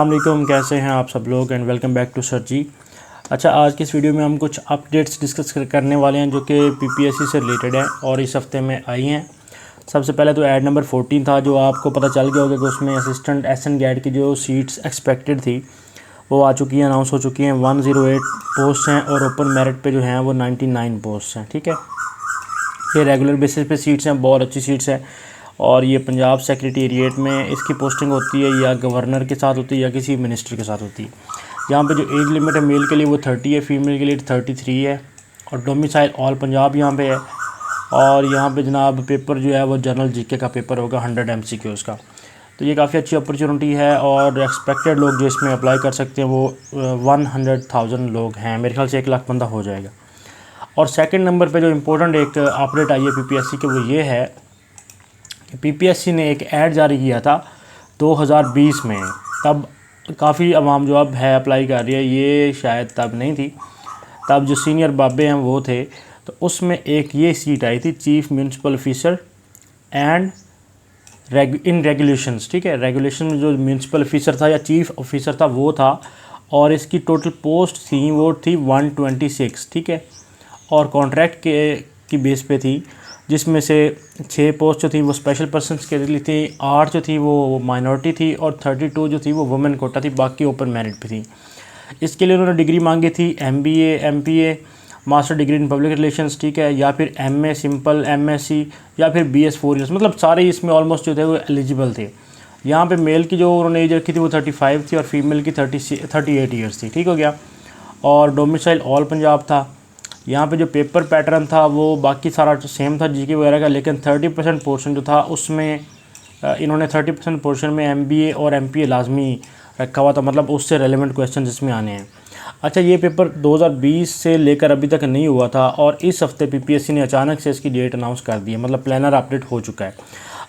अस्सलामुअलैकुम, कैसे हैं आप सब लोग and welcome back to sir ji. अच्छा, आज की इस वीडियो में हम कुछ अपडेट्स डिस्कस करने वाले हैं जो कि पीपीएससी से रिलेटेड है और इस हफ्ते में आई हैं। सबसे पहले तो ऐड नंबर 14 था, जो आपको पता चल गया होगा कि उसमें असिस्टेंट एसएन गैड की जो सीट्स एक्सपेक्टेड थी वो आ चुकी हैं, अनाउंस हो चुकी हैं। 108 पोस्ट हैं और ओपन मेरिट पे जो हैं वो 99 पोस्ट हैं। ठीक है, ये रेगुलर बेसिस पे सीट्स हैं, बहुत अच्छी सीट्स हैं और ये पंजाब सेक्रेटेरिएट में इसकी पोस्टिंग होती है, या गवर्नर के साथ होती है या किसी मिनिस्टर के साथ होती है। यहाँ पे जो एज लिमिट है मेल के लिए वो 30 है, फीमेल के लिए 33 है और डोमिसाइल ऑल पंजाब यहाँ पे है। और यहाँ पे जनाब पेपर जो है वो जनरल जीके का पेपर होगा 100 MCQs का। तो ये काफ़ी अच्छी अपॉर्चुनिटी है और एक्सपेक्टेड लोग जो इसमें अप्लाई कर सकते हैं वो 100,000 लोग हैं। मेरे ख्याल से 1 लाख बंदा हो जाएगा। और सेकंड नंबर पे जो इम्पोर्टेंट एक अपडेट आई है पीपीएससी के, वो ये है कि पीपीएससी ने एक ऐड जारी किया था 2020 में। तब काफ़ी आवाम जो अब है अप्लाई कर रही है, ये शायद तब नहीं थी, तब जो सीनियर बाबे हैं वो थे। तो उसमें एक ये सीट आई थी, chief municipal officer and in regulations. ठीक है, रेगुलेशन में जो म्यूनसिपल ऑफिसर था या चीफ ऑफिसर था वो था, और इसकी टोटल पोस्ट थी वो थी 126। ठीक है, और कॉन्ट्रैक्ट की बेस पे थी, जिसमें से 6 पोस्ट जो थी वो स्पेशल पर्सनस के लिए थी, 8 जो थी वो माइनॉरिटी थी और 32 जो थी वो वुमेन कोटा थी, बाकी ओपन मेरिट पे थी। इसके लिए उन्होंने डिग्री मांगी थी MBA, MPA, master degree in public relations, ठीक है, या फिर MA सिंपल, MSc या फिर BS 4 ईयर्स, मतलब सारे इसमें ऑलमोस्ट जो थे वो एलिजिबल थे। यहाँ पे मेल की जो उन्होंने एज रखी थी वो 35 थी और फीमेल की 38 ईयर्स थी। ठीक हो गया। और डोमिसाइल ऑल पंजाब था। यहाँ पे जो पेपर पैटर्न था वो बाकी सारा सेम था जीके वगैरह का, लेकिन 30% पोर्शन जो था उसमें इन्होंने 30% पोर्शन में MBA और MPA लाजमी रखा हुआ था, मतलब उससे रेलेवेंट क्वेश्चन इसमें आने हैं। अच्छा, ये पेपर 2020 से लेकर अभी तक नहीं हुआ था और इस हफ्ते पीपीएससी ने अचानक से इसकी डेट अनाउंस कर दी है, मतलब प्लानर अपडेट हो चुका है।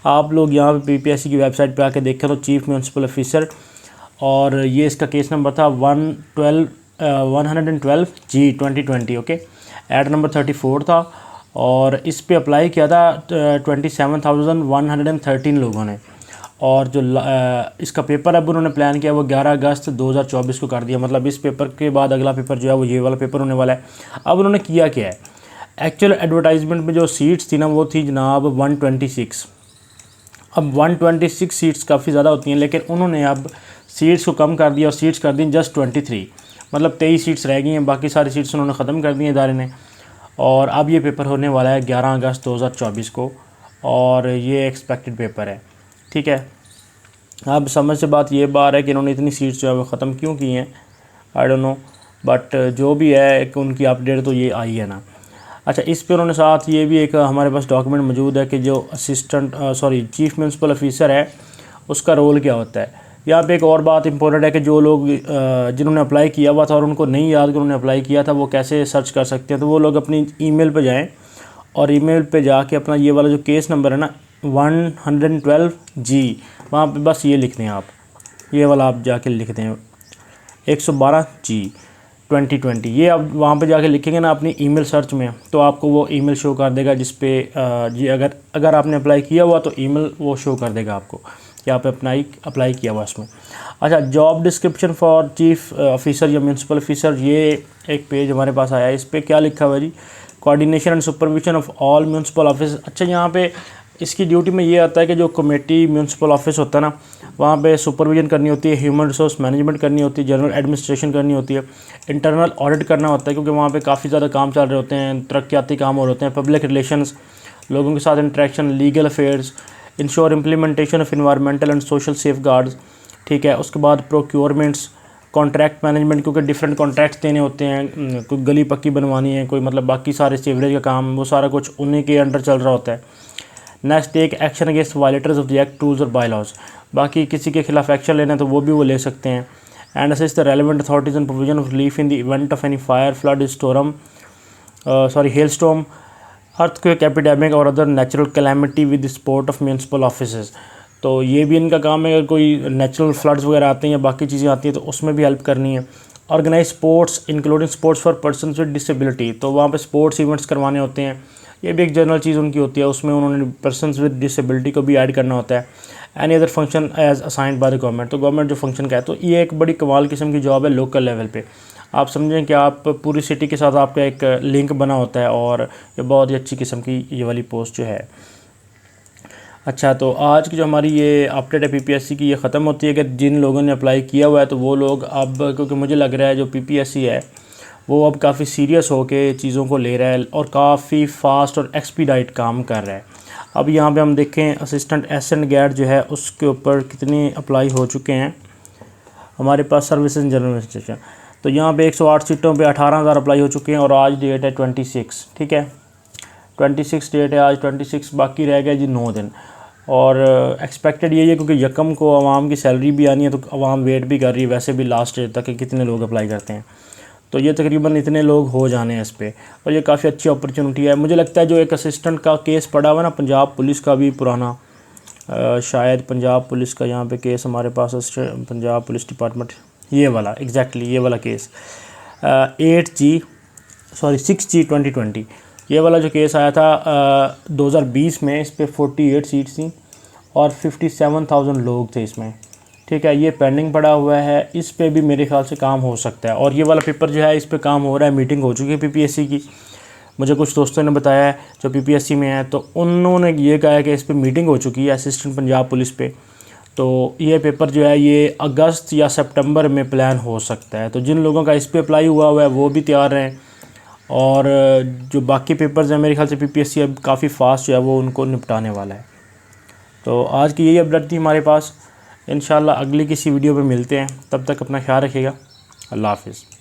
आप लोग यहाँ पे पीपीएससी की वेबसाइट पे आके देखें तो चीफ म्यूनसिपल ऑफिसर, और ये इसका केस नंबर था 112 G 2020। ओके, ऐड नंबर 34 था और इस पे अप्लाई किया था 27,113 लोगों ने। और जो इसका पेपर अब उन्होंने प्लान किया वो 11 अगस्त 2024 को कर दिया, मतलब इस पेपर के बाद अगला पेपर जो है वो ये वाला पेपर होने वाला है। अब उन्होंने किया क्या है, एक्चुअल एडवर्टाइजमेंट में जो सीट्स थी ना वो थी जनाब 126। अब 126 सीट्स काफ़ी ज़्यादा होती हैं, लेकिन उन्होंने अब सीट्स को कम कर दिया और सीट्स कर दी जस्ट 23, मतलब 23 सीट्स रह गई हैं, बाकी सारी सीट्स उन्होंने ख़त्म कर दी हैं इदारे ने। और अब ये पेपर होने वाला है 11 अगस्त 2024 को और ये एक्सपेक्टेड पेपर है। ठीक है, अब समझ से बात ये बात है कि इन्होंने इतनी सीट्स जो है वो ख़त्म क्यों की हैं, आई डोंट नो, बट जो भी है एक उनकी अपडेट तो ये आई है ना। अच्छा, इस पे उन्होंने साथ ये भी एक हमारे पास डॉक्यूमेंट मौजूद है कि जो चीफ म्यूनसिपल ऑफिसर है उसका रोल क्या होता है। यहाँ पे एक और बात इंपॉर्टेंट है कि जो लोग जिन्होंने अप्लाई किया हुआ था और उनको नहीं याद कि उन्होंने अप्लाई किया था वो कैसे सर्च कर सकते हैं। तो वो लोग अपनी ईमेल पे जाएं और ईमेल पे जाके अपना ये वाला जो केस नंबर है ना 112 G, वहाँ पे बस ये लिख दें आप, ये वाला आप जाके लिख दें 112 G 2020। ये आप वहाँ पे जाके लिखेंगे ना अपनी ईमेल सर्च में, तो आपको वो ईमेल शो कर देगा जिस पे जी अगर आपने अप्लाई किया हुआ तो ईमेल वो शो कर देगा आपको कि आप अप्लाई किया हुआ इसमें। अच्छा, job description for chief officer या म्यूनसिपल ऑफिसर, ये एक पेज हमारे पास आया है। इस पर क्या लिखा हुआ है जी, coordination and supervision of all municipal office. अच्छा, यहाँ पे इसकी ड्यूटी में ये आता है कि जो कमेटी म्यूनसिपल ऑफिस होता है ना, वहाँ पे सुपरविजन करनी होती है, ह्यूमन रिसोर्स मैनेजमेंट करनी होती है, जनरल एडमिनिस्ट्रेशन करनी होती है, इंटरनल ऑडिट करना होता है, क्योंकि वहाँ पे काफ़ी ज़्यादा काम चल रहे होते हैं, तरक्याती काम हो रहे होते हैं, पब्लिक रिलेशंस, लोगों के साथ interaction, legal affairs, ensure implementation of environmental and social safe guards. ठीक है, उसके बाद प्रोक्योरमेंट्स, कॉन्ट्रैक्ट मैनेजमेंट, क्योंकि डिफरेंट कॉन्ट्रैक्ट्स देने होते हैं, कोई गली पक्की बनवानी है, कोई मतलब बाकी सारे सीवरेज का काम, वो सारा कुछ उन्हीं के अंडर चल रहा होता है। Next, take action against violators of the act, rules और बायलॉज, बाकी किसी के खिलाफ एक्शन लेना है तो वो भी वो ले सकते हैं। And assist the relevant authorities and provision of relief in the event of any fire, flood, hail storm, earthquake, epidemic और other natural calamity with the support of municipal offices. तो ये भी इनका काम है, अगर कोई नेचुरल फ्लड्स वगैरह आते हैं या बाकी चीज़ें आती हैं तो उसमें भी हेल्प करनी है। Organise sports including sports for persons with disability, तो वहाँ पे स्पोर्ट्स इवेंट्स करवाने होते हैं, ये भी एक जनरल चीज़ उनकी होती है, उसमें उन्होंने पर्सनस विद डिसेबिलिटी को भी ऐड करना होता है। Any other function as assigned by the government. तो गवर्नमेंट जो फंक्शन का है, तो ये एक बड़ी कमाल किस्म की जॉब है लोकल लेवल पे। आप समझें कि आप पूरी सिटी के साथ आपका एक लिंक बना होता है, और ये बहुत ही अच्छी किस्म की ये वाली पोस्ट जो है। अच्छा, तो आज की जो हमारी ये अपडेट है पीपीएससी की, ये ख़त्म होती है कि जिन लोगों ने अप्लाई किया हुआ है तो वो लोग अब, क्योंकि मुझे लग रहा है जो पीपीएससी है वो अब काफ़ी सीरियस होके चीज़ों को ले रहा है और काफ़ी फास्ट और एक्सपीडाइट काम कर रहा है। अब यहाँ पे हम देखें असिस्टेंट एसेंट गैड जो है उसके ऊपर कितने अप्लाई हो चुके हैं हमारे पास, सर्विसेज जनरल एडमिनिस्ट्रेशन। तो यहाँ पे 108 सीटों पे 18,000 अप्लाई हो चुके हैं और आज डेट है 26, ठीक है, 26 डेट है आज, 26 बाकी रह गया जी 9 दिन। और एक्सपेक्टेड यही है क्योंकि यकम को आवाम की सैलरी भी आनी है, तो आवाम वेट भी कर रही है वैसे भी लास्ट डेट तक कि कितने लोग अप्लाई करते हैं। तो ये तकरीबन इतने लोग हो जाने हैं इस पर, और ये काफ़ी अच्छी अपॉर्चुनिटी है। मुझे लगता है जो एक असिस्टेंट का केस पड़ा हुआ ना पंजाब पुलिस का भी पुराना, शायद पंजाब पुलिस का यहाँ पे केस हमारे पास, पंजाब पुलिस डिपार्टमेंट, ये वाला एग्जैक्टली ये वाला केस 6G 2020, ये वाला जो केस आया था 2020 में, इस पे 48 सीट्स थी और 57,000 लोग थे इसमें, ठीक है। ये पेंडिंग पड़ा हुआ है, इस पे भी मेरे ख्याल से काम हो सकता है। और ये वाला पेपर जो है इस पे काम हो रहा है, मीटिंग हो चुकी है पीपीएससी की, मुझे कुछ दोस्तों ने बताया है जो पीपीएससी में है, तो उन्होंने ये कहा है कि इस पे मीटिंग हो चुकी है असिस्टेंट पंजाब पुलिस पे। तो ये पेपर जो है ये अगस्त या सितंबर में प्लान हो सकता है। तो जिन लोगों का इस पे अप्लाई हुआ है वो भी तैयार रहें, और जो बाकी पेपर्स हैं मेरे ख्याल से पीपीएससी अब काफ़ी फास्ट जो है वो उनको निपटाने वाला है। तो आज की यही अपडेट थी हमारे पास। इंशाल्लाह अगली किसी वीडियो पे मिलते हैं, तब तक अपना ख्याल रखिएगा। अल्लाह हाफिज़।